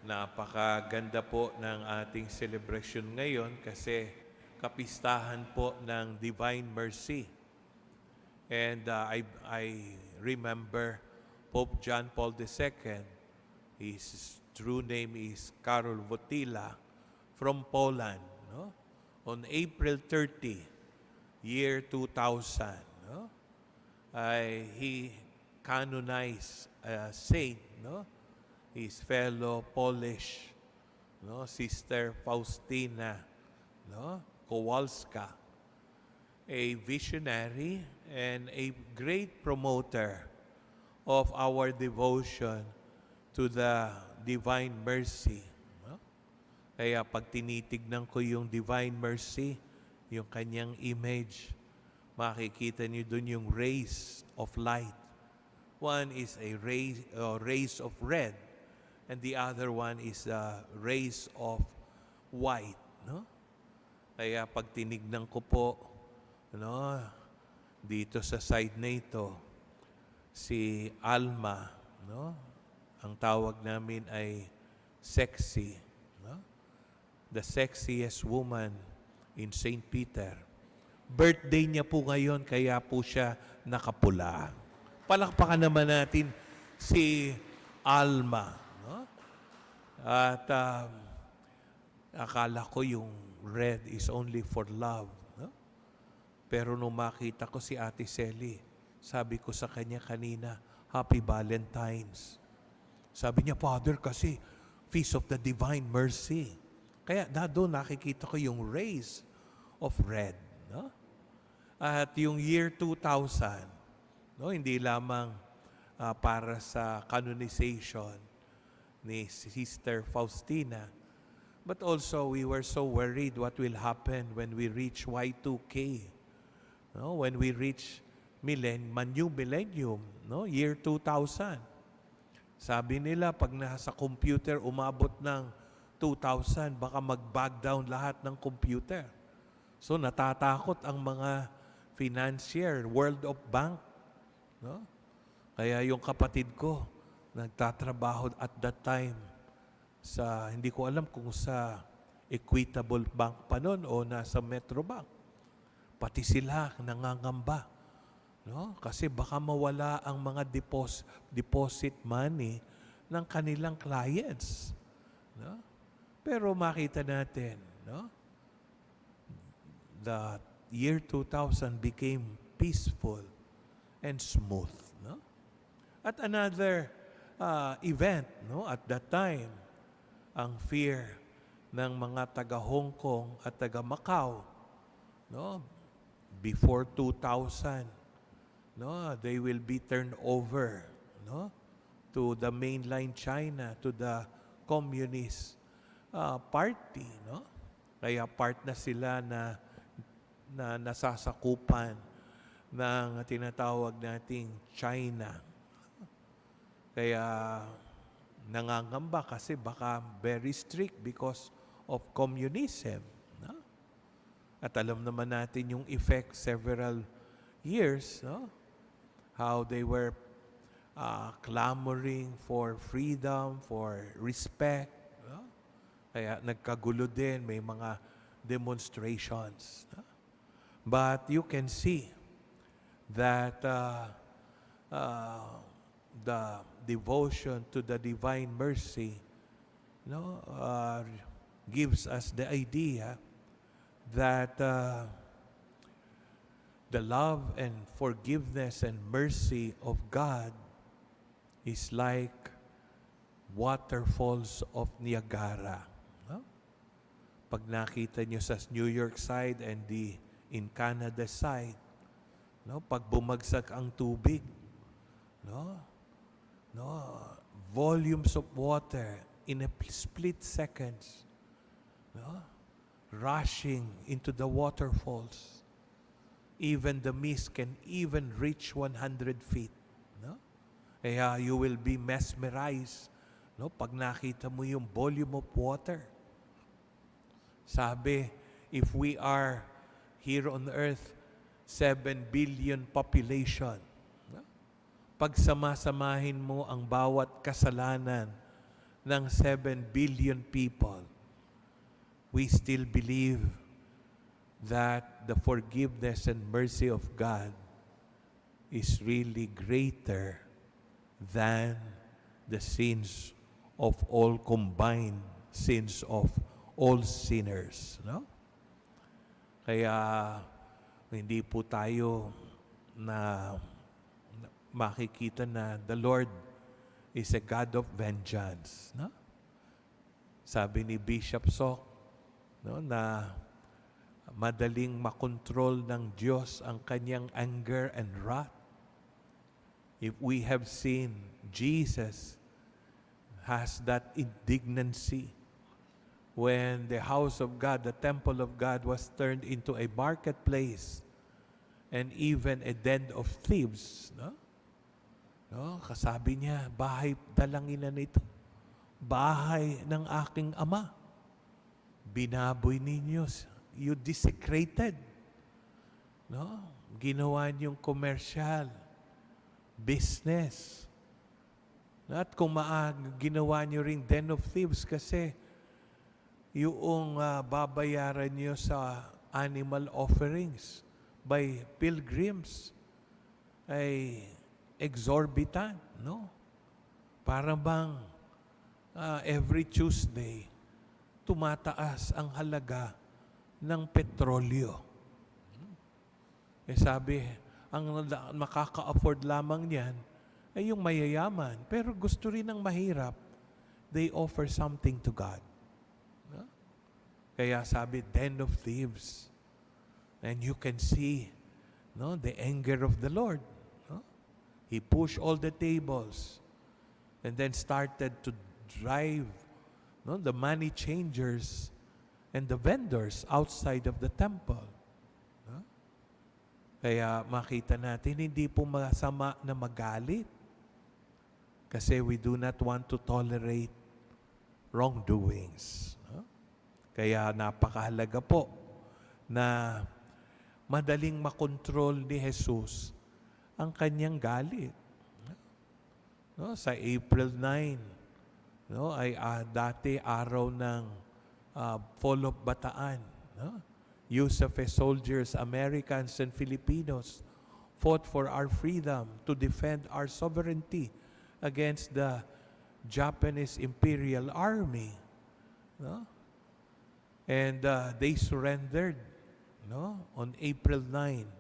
Napakaganda po ng ating celebration ngayon kasi kapistahan po ng Divine Mercy. And I remember Pope John Paul II. His true name is Karol Wojtyla from Poland. No? On April 30, year 2000, no? He canonized a saint, no? His fellow Polish, no, Sister Faustina, no, Kowalska, a visionary and a great promoter of our devotion to the Divine Mercy. No? Kaya pag tinitignan ko yung Divine Mercy, yung kanyang image, makikita niyo dun yung rays of light. One is a rays of red, and the other one is rays of white, no? Kaya pag tinignan ko po, no, dito sa side na ito, si Alma, no? Ang tawag namin ay sexy, no? The sexiest woman in St. Peter. Birthday niya po ngayon, kaya po siya nakapula. Palakpakan naman natin si Alma. No? At akala ko yung red is only for love. No? Pero nung makita ko si Ate Sally, sabi ko sa kanya kanina, Happy Valentine's. Sabi niya, Father, kasi Feast of the Divine Mercy. Kaya doon nakikita ko yung rays of red. No? At yung year 2000, no, hindi lamang para sa canonization ni Sister Faustina, but also we were so worried what will happen when we reach Y2K, no? When we reach new millennium, no? Year 2000. Sabi nila, pag nasa computer umabot ng 2000, baka mag-bag down lahat ng computer. So natatakot ang mga financier, World of Bank, no? Kaya yung kapatid ko, nagtatrabaho at that time sa, hindi ko alam kung sa Equitable Bank pa noon o nasa Metro Bank. Pati sila nangangamba, no? Kasi baka mawala ang mga deposit money ng kanilang clients, no? Pero makita natin, no? The year 2000 became peaceful and smooth, no? At another event, no, at that time, ang fear ng mga taga Hong Kong at taga Macau, no, before 2000, no, they will be turned over, no, to the mainland China, to the communist party, no? Kaya part na sila na nasasakupan ng tinatawag nating China. Kaya nangangamba kasi baka very strict because of communism. No? At alam naman natin yung effect several years, no? How they were clamoring for freedom, for respect. No? Kaya nagkagulo din, may mga demonstrations. No? But you can see that the devotion to the Divine Mercy, no, gives us the idea that the love and forgiveness and mercy of God is like waterfalls of Niagara. No? Pag nakita nyo sa New York side and in Canada side, no, pag bumagsak ang tubig, no, volumes of water in a split seconds, no, rushing into the waterfalls. Even the mist can even reach 100 feet. No? Kaya you will be mesmerized, no, pag nakita mo yung volume of water. Sabi, if we are here on earth, 7 billion population, no? pagsamasamahin mo ang bawat kasalanan ng 7 billion people, we still believe that the forgiveness and mercy of God is really greater than the sins of all combined sins of all sinners. No? Kaya hindi po tayo na makikita na the Lord is a God of vengeance. No? Sabi ni Bishop Sok, no, na madaling makontrol ng Diyos ang kanyang anger and wrath. If we have seen Jesus has that indignancy when the house of God, the temple of God was turned into a marketplace and even a den of thieves. No? No, kasabi niya, bahay dalanginan ito. Bahay ng aking ama. Binaboy ninyo. You desecrated. No? Ginawa niyong commercial. Business. At kung ginawa niyo ring den of thieves kasi yung babayaran niyo sa animal offerings by pilgrims ay exorbitant, no? Para bang every Tuesday, tumataas ang halaga ng petrolyo. Sabi, ang makaka-afford lamang niyan ay yung mayayaman. Pero gusto rin ng mahirap, they offer something to God. No? Kaya sabi, den of thieves. And you can see, no, the anger of the Lord. He pushed all the tables and then started to drive, no, the money changers and the vendors outside of the temple. No? Kaya makita natin, hindi po masama na magalit kasi we do not want to tolerate wrongdoings. No? Kaya napakahalaga po na madaling makontrol ni Jesus ang kanyang galit. No, sa April 9, no, ay dati araw ng Fall of Bataan. No? Yusuf soldiers, Americans and Filipinos fought for our freedom to defend our sovereignty against the Japanese Imperial Army. No? And they surrendered, no, on April 9.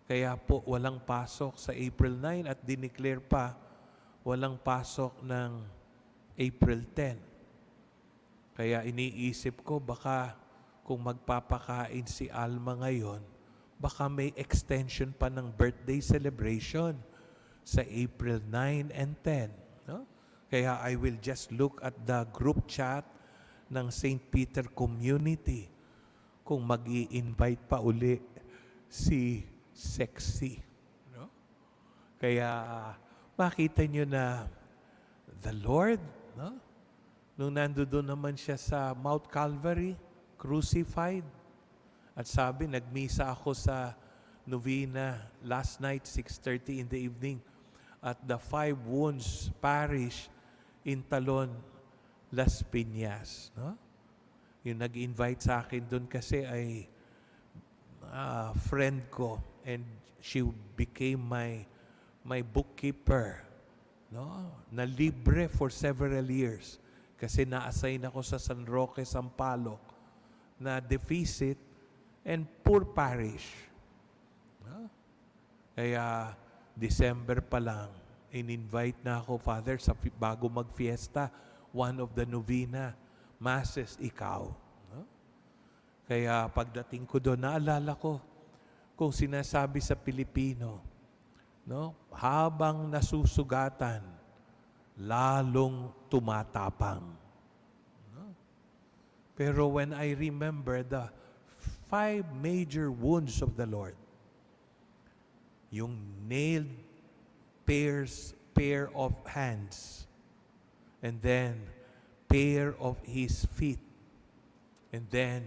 Kaya po walang pasok sa April 9 at dineclare pa walang pasok ng April 10. Kaya iniisip ko baka kung magpapakain si Alma ngayon, baka may extension pa ng birthday celebration sa April 9 and 10. No? Kaya I will just look at the group chat ng St. Peter Community kung mag-i-invite pa uli si Sexy. No? Kaya makita nyo na the Lord, no? Nung nandoon naman siya sa Mount Calvary, crucified, at sabi, nagmisa ako sa novena last night, 6:30 in the evening, at the Five Wounds Parish in Talon, Las Piñas. No? Yung nag-invite sa akin doon kasi ay friend ko, and she became my bookkeeper, no? Na libre for several years kasi na-assign ako sa San Roque, Sampaloc na deficit and poor parish. No? Kaya December pa lang, in-invite na ako, Father, sa bago mag-fiesta, one of the novena masses, ikaw. Kaya pagdating ko doon, naalala ko kung sinasabi sa Pilipino, no, habang nasusugatan, lalong tumatapang. No? Pero when I remember the 5 major wounds of the Lord, yung nailed pair of hands, and then pair of his feet, and then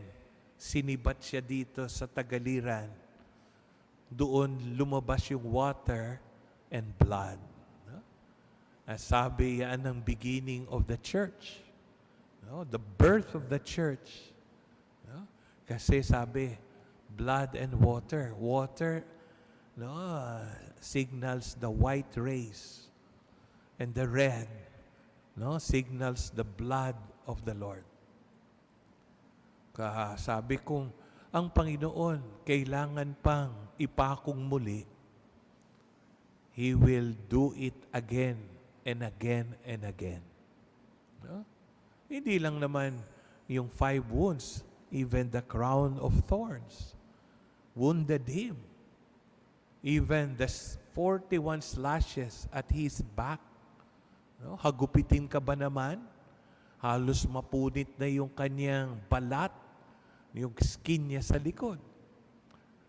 sinibat siya dito sa tagaliran. Doon lumabas yung water and blood. Sabi yan ang beginning of the church. No? The birth of the church. No? Kasi sabi, blood and water. Water, no, signals the white race. And the red, no, signals the blood of the Lord. Sabi kong, ang Panginoon, kailangan pang ipakong muli. He will do it again and again and again. No? Hindi lang naman yung 5 wounds, even the crown of thorns wounded him. Even the 41 slashes at his back. No? Hagupitin ka ba naman? Halos mapunit na yung kanyang balat, yung skin niya sa likod.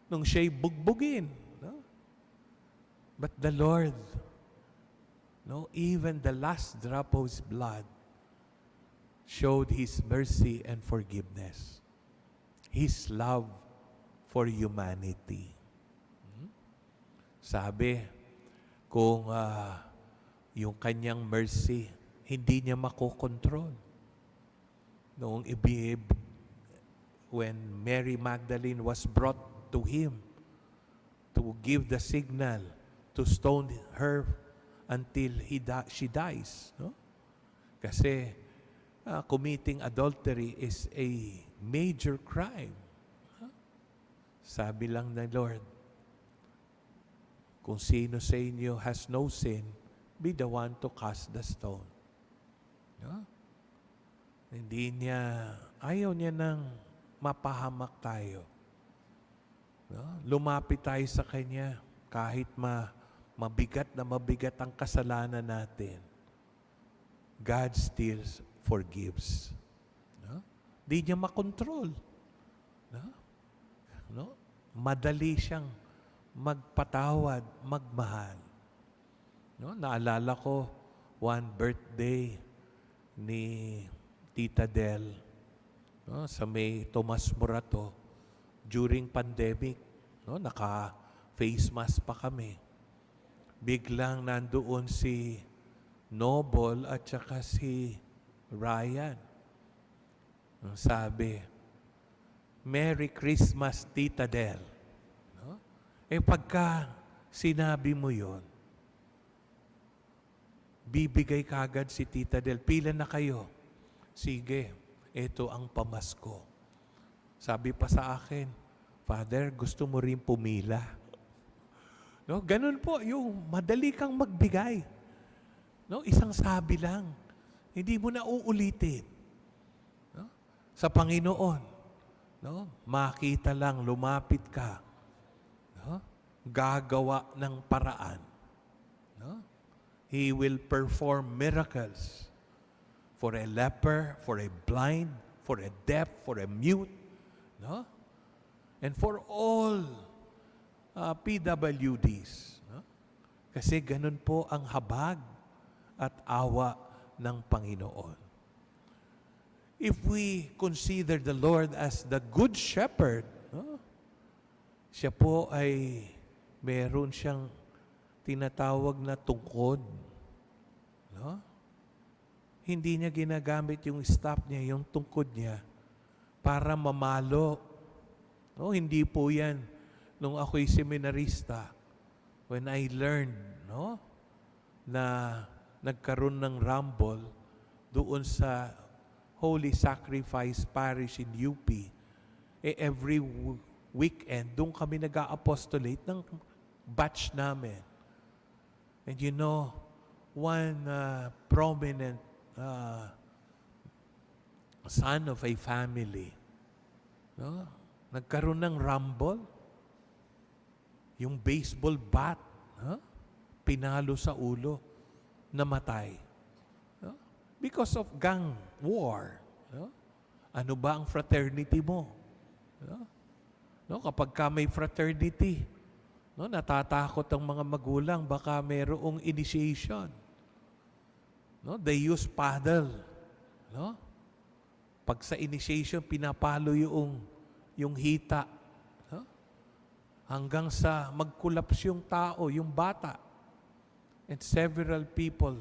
Nung siya'y bugbugin. No? But the Lord, no, even the last drop of his blood, showed His mercy and forgiveness. His love for humanity. Sabi, kung yung kanyang mercy, hindi niya makokontrol. Noong when Mary Magdalene was brought to Him to give the signal to stone her until she dies. No? Kasi committing adultery is a major crime. Sabi lang ng Lord, kung sino sa inyo has no sin, be the one to cast the stone. No? Ayaw niya nang mapahamak tayo. No? Lumapit tayo sa Kanya kahit mabigat ang kasalanan natin. God still forgives. No? Di niya makontrol. No? No? Madali siyang magpatawad, magmahal. No? Naalala ko, one birthday ni Tita Del, no? Sa may Tomas Morato, during pandemic, no? Naka-face mask pa kami. Biglang nandoon si Noble at saka si Ryan. Sabi, Merry Christmas, Tita Del. No? Pagka sinabi mo yon, bibigay kagad si Tita Del. Pila na kayo? Sige, ito ang pamasko. Sabi pa sa akin, Father, gusto mo rin pumila? No? Ganun po, yung madali kang magbigay. No, isang sabi lang. Hindi mo na uulitin. No? Sa Panginoon, no? Makita lang, lumapit ka. No? Gagawa ng paraan. No? He will perform miracles for a leper, for a blind, for a deaf, for a mute. No? And for all PWDs. No? Kasi ganun po ang habag at awa ng Panginoon. If we consider the Lord as the Good Shepherd, no? Siya po ay meron siyang tinatawag na tungkod. No? Hindi niya ginagamit yung staff niya, yung tungkod niya, para mamalo. No? Hindi po yan nung ako'y seminarista, when I learned, no, na nagkaroon ng rumble doon sa Holy Sacrifice Parish in UP. Every weekend, doon kami nag-a-apostolate ng batch namin. And you know, one prominent son of a family, no, nagkaroon ng rumble. Yung baseball bat, pinalo sa ulo. Namatay. No? Because of gang war. No? Ano ba ang fraternity mo? No? No? Kapag ka may fraternity, no? Natatakot ang mga magulang, baka mayroong initiation. No? They use paddle. No? Pag sa initiation, pinapalo yung hita. No? Hanggang sa mag-collapse yung tao, yung bata. And several people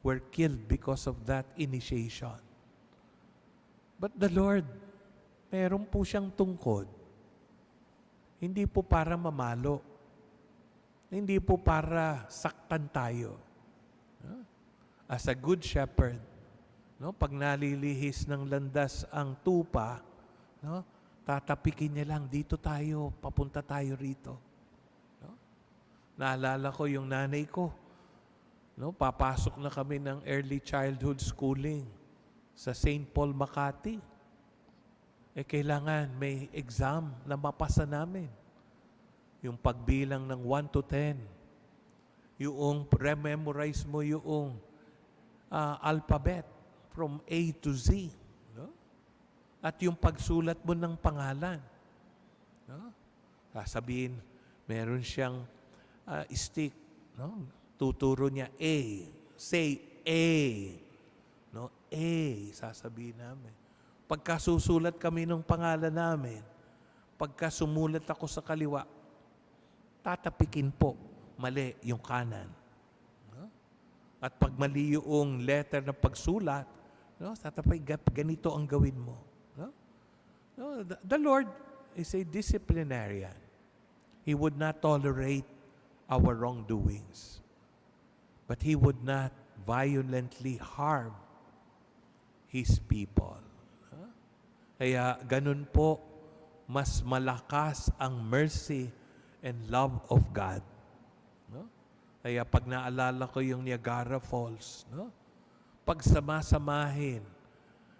were killed because of that initiation. But the Lord, meron po siyang tungkod. Hindi po para mamalo. Hindi po para saktan tayo. As a good shepherd, pag nalilihis ng landas ang tupa, tatapikin niya lang, dito tayo, papunta tayo rito. Naalala ko yung nanay ko. Papasok na kami ng early childhood schooling sa St. Paul, Makati. Kailangan may exam na mapasa namin. Yung pagbilang ng 1 to 10. Yung rememorize mo yung alphabet from A to Z. At yung pagsulat mo ng pangalan. Sasabihin, meron siyang stick. Tuturo niya A. Say A. A, sasabihin namin. Pagka susulat kami ng pangalan namin, pagka sumulat ako sa kaliwa, tatapikin po, mali yung kanan. At pag mali yung letter na pagsulat, tatapikin, ganito ang gawin mo. The Lord is a disciplinarian. He would not tolerate our wrongdoings. But He would not violently harm His people. Kaya ganun po, mas malakas ang mercy and love of God. Kaya pag naalala ko yung Niagara Falls, pag samasamahin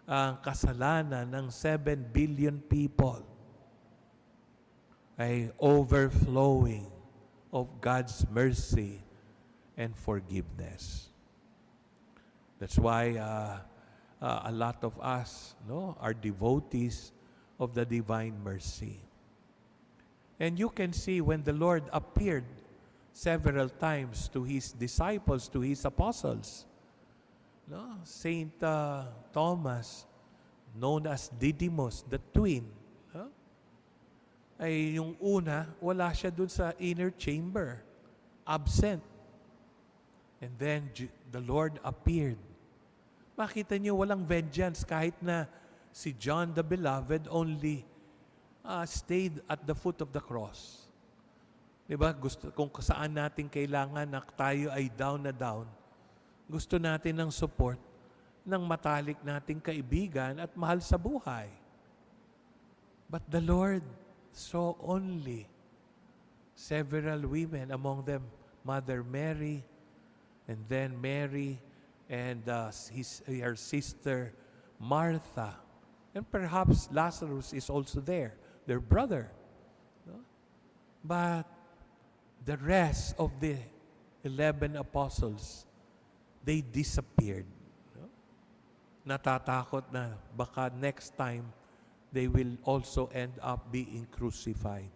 ang kasalanan ng 7 billion people, ay overflowing of God's mercy and forgiveness. That's why a lot of us are devotees of the divine mercy. And you can see when the Lord appeared several times to His disciples, to His apostles. Saint Thomas, known as Didymus, the twin, ay yung una, wala siya dun sa inner chamber, absent. And then the Lord appeared. Makita niyo walang vengeance kahit na si John the Beloved only stayed at the foot of the cross. Diba? Kung saan natin kailangan na tayo ay down na down, gusto natin ng support ng matalik nating kaibigan at mahal sa buhay. But the Lord saw only several women, among them Mother Mary, and then Mary and her sister Martha. And perhaps Lazarus is also there, their brother. But the rest of the 11 apostles, they disappeared. Natatakot na baka next time they will also end up being crucified.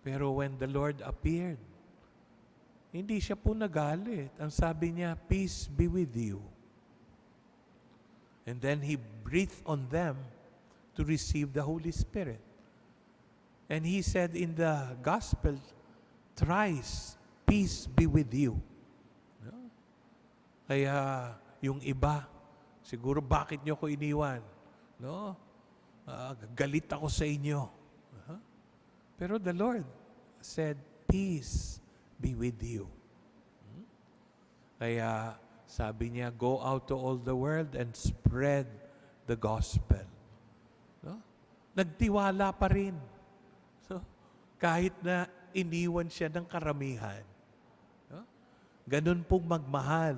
Pero when the Lord appeared, hindi siya po nagalit. Ang sabi niya, peace be with you. And then He breathed on them to receive the Holy Spirit. And He said in the Gospel, thrice, peace be with you. Kaya yung iba, siguro bakit niyo ko iniwan? Galit ako sa inyo. Pero the Lord said, peace be with you. Kaya sabi niya, go out to all the world and spread the gospel. Nagtiwala pa rin. Kahit na iniwan siya ng karamihan. Ganun pong magmahal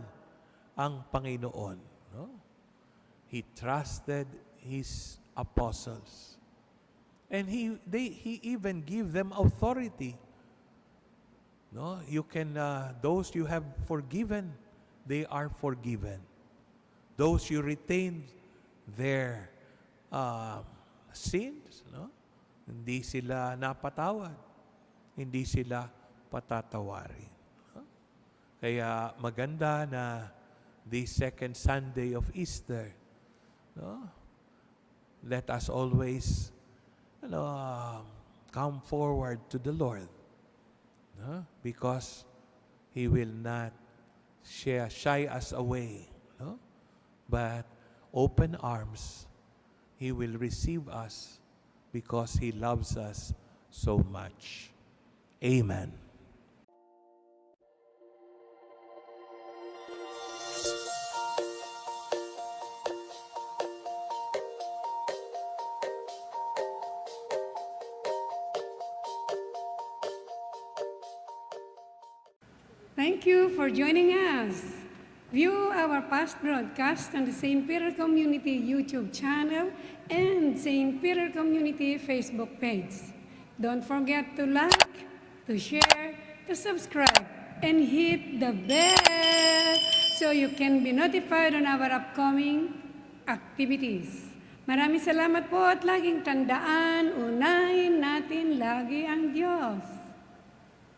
ang Panginoon. He trusted His apostles. And He even gave them authority. You can, those you have forgiven, they are forgiven. Those you retain their sins, hindi sila napatawad. Hindi sila patatawarin. Kaya maganda na the second Sunday of Easter, let us always come forward to the Lord because He will not shy us away. No? But open arms, He will receive us because He loves us so much. Amen. Thank you for joining us. View our past broadcast on the St. Peter Community YouTube channel and St. Peter Community Facebook page. Don't forget to like, to share, to subscribe, and hit the bell so you can be notified on our upcoming activities. Maraming salamat po at laging tandaan, unahin natin lagi ang Diyos.